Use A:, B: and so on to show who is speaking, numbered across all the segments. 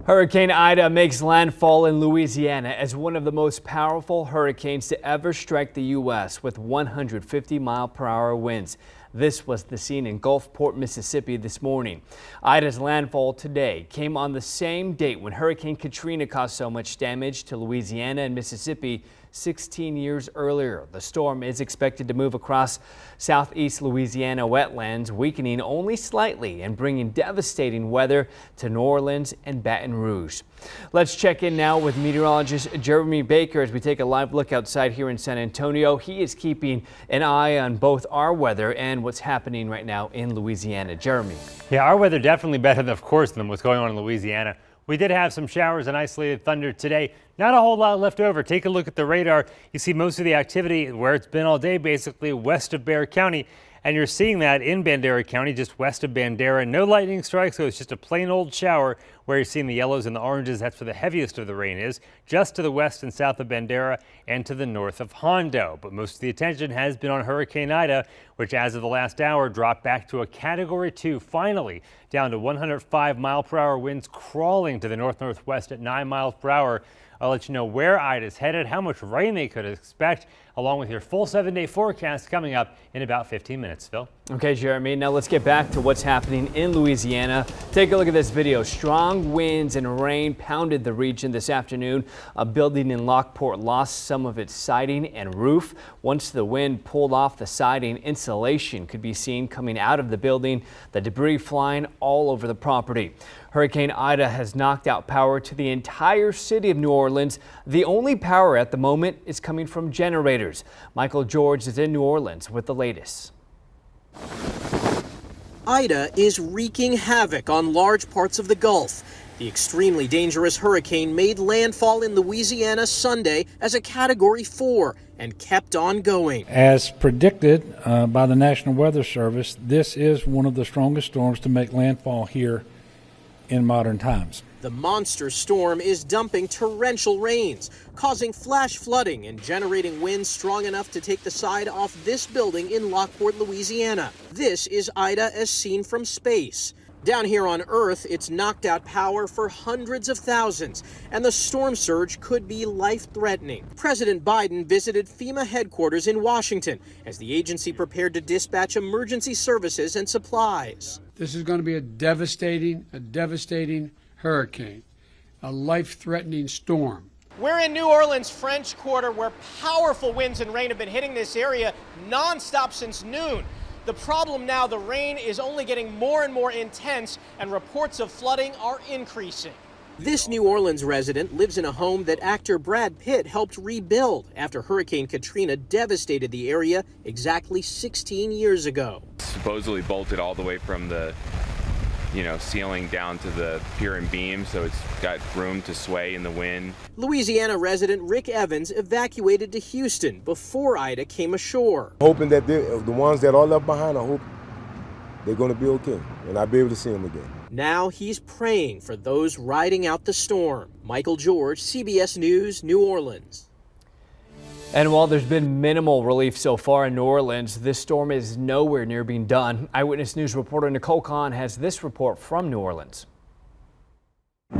A: Hurricane Ida makes landfall in Louisiana as one of the most powerful hurricanes to ever strike the U.S. with 150-mile-per-hour winds. This was the scene in Gulfport, Mississippi this morning. Ida's landfall today came on the same date when Hurricane Katrina caused so much damage to Louisiana and Mississippi 16 years earlier. The storm is expected to move across southeast Louisiana wetlands, weakening only slightly and bringing devastating weather to New Orleans and Baton Rouge. Let's check in now with meteorologist Jeremy Baker as we take a live look outside here in San Antonio. He is keeping an eye on both our weather and what's happening right now in Louisiana. Jeremy.
B: Yeah, our weather definitely better, of course, than what's going on in Louisiana. We did have some showers and isolated thunder today. Not a whole lot left over. Take a look at the radar. You see most of the activity where it's been all day, basically west of Bexar County. And you're seeing that in Bandera County, just west of Bandera. No lightning strikes, so it's just a plain old shower where you're seeing the yellows and the oranges. That's where the heaviest of the rain is, just to the west and south of Bandera and to the north of Hondo. But most of the attention has been on Hurricane Ida, which as of the last hour dropped back to a Category 2, finally down to 105-mile-per-hour winds crawling to the north-northwest at 9 miles per hour. I'll let you know where Ida's headed, how much rain they could expect, along with your full 7-day forecast coming up in about 15 minutes. Phil?
A: Okay, Jeremy. Now let's get back to what's happening in Louisiana. Take a look at this video. Strong winds and rain pounded the region this afternoon. A building in Lockport lost some of its siding and roof. Once the wind pulled off the siding, insulation could be seen coming out of the building, the debris flying all over the property. Hurricane Ida has knocked out power to the entire city of New Orleans. The only power at the moment is coming from generators. Michael George is in New Orleans with the latest.
C: Ida is wreaking havoc on large parts of the Gulf. The extremely dangerous hurricane made landfall in Louisiana Sunday as a Category 4 and kept on going.
D: As predicted by the National Weather Service, this is one of the strongest storms to make landfall here in modern times.
C: The monster storm is dumping torrential rains, causing flash flooding and generating winds strong enough to take the side off this building in Lockport, Louisiana. This is Ida as seen from space. Down here on Earth, it's knocked out power for hundreds of thousands, and the storm surge could be life-threatening. President Biden visited FEMA headquarters in Washington as the agency prepared to dispatch emergency services and supplies.
E: This is going to be a devastating hurricane, a life-threatening storm.
F: We're in New Orleans, French Quarter, where powerful winds and rain have been hitting this area nonstop since noon. The problem now, the rain is only getting more and more intense, and reports of flooding are increasing.
C: This New Orleans resident lives in a home that actor Brad Pitt helped rebuild after Hurricane Katrina devastated the area exactly 16 years ago.
G: Supposedly bolted all the way from the ceiling down to the pier and beam, so it's got room to sway in the wind.
C: Louisiana resident Rick Evans evacuated to Houston before Ida came ashore.
H: Hoping that the ones that are left behind, I hope they're going to be okay and I'll be able to see them again.
C: Now he's praying for those riding out the storm. Michael George, CBS News, New Orleans.
A: And while there's been minimal relief so far in New Orleans, this storm is nowhere near being done. Eyewitness News reporter Nicole Kahn has this report from New Orleans.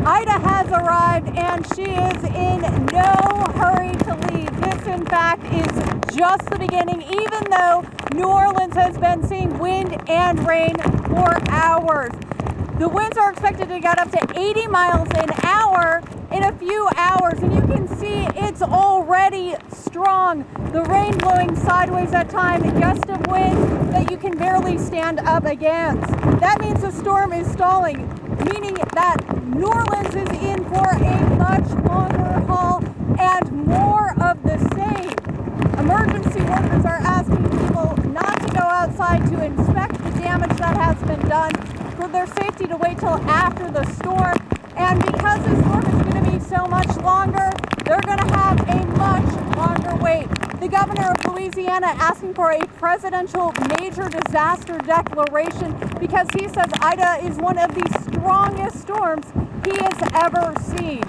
I: Ida has arrived and she is in no hurry to leave. This, in fact, is just the beginning, even though New Orleans has been seeing wind and rain for hours. The winds are expected to get up to 80 miles an hour in a few hours, and you can see it's already strong. The rain blowing sideways at times, gusts of wind that you can barely stand up against. That means the storm is stalling, meaning that New Orleans is in for a much longer haul and more of the same. Emergency workers are asking people not to go outside to inspect the damage that has been done, for their safety to wait till after the storm. And because this storm is going to be so much longer, they're going to have a much longer wait. The governor of Louisiana asking for a presidential major disaster declaration because he says Ida is one of the strongest storms he has ever seen.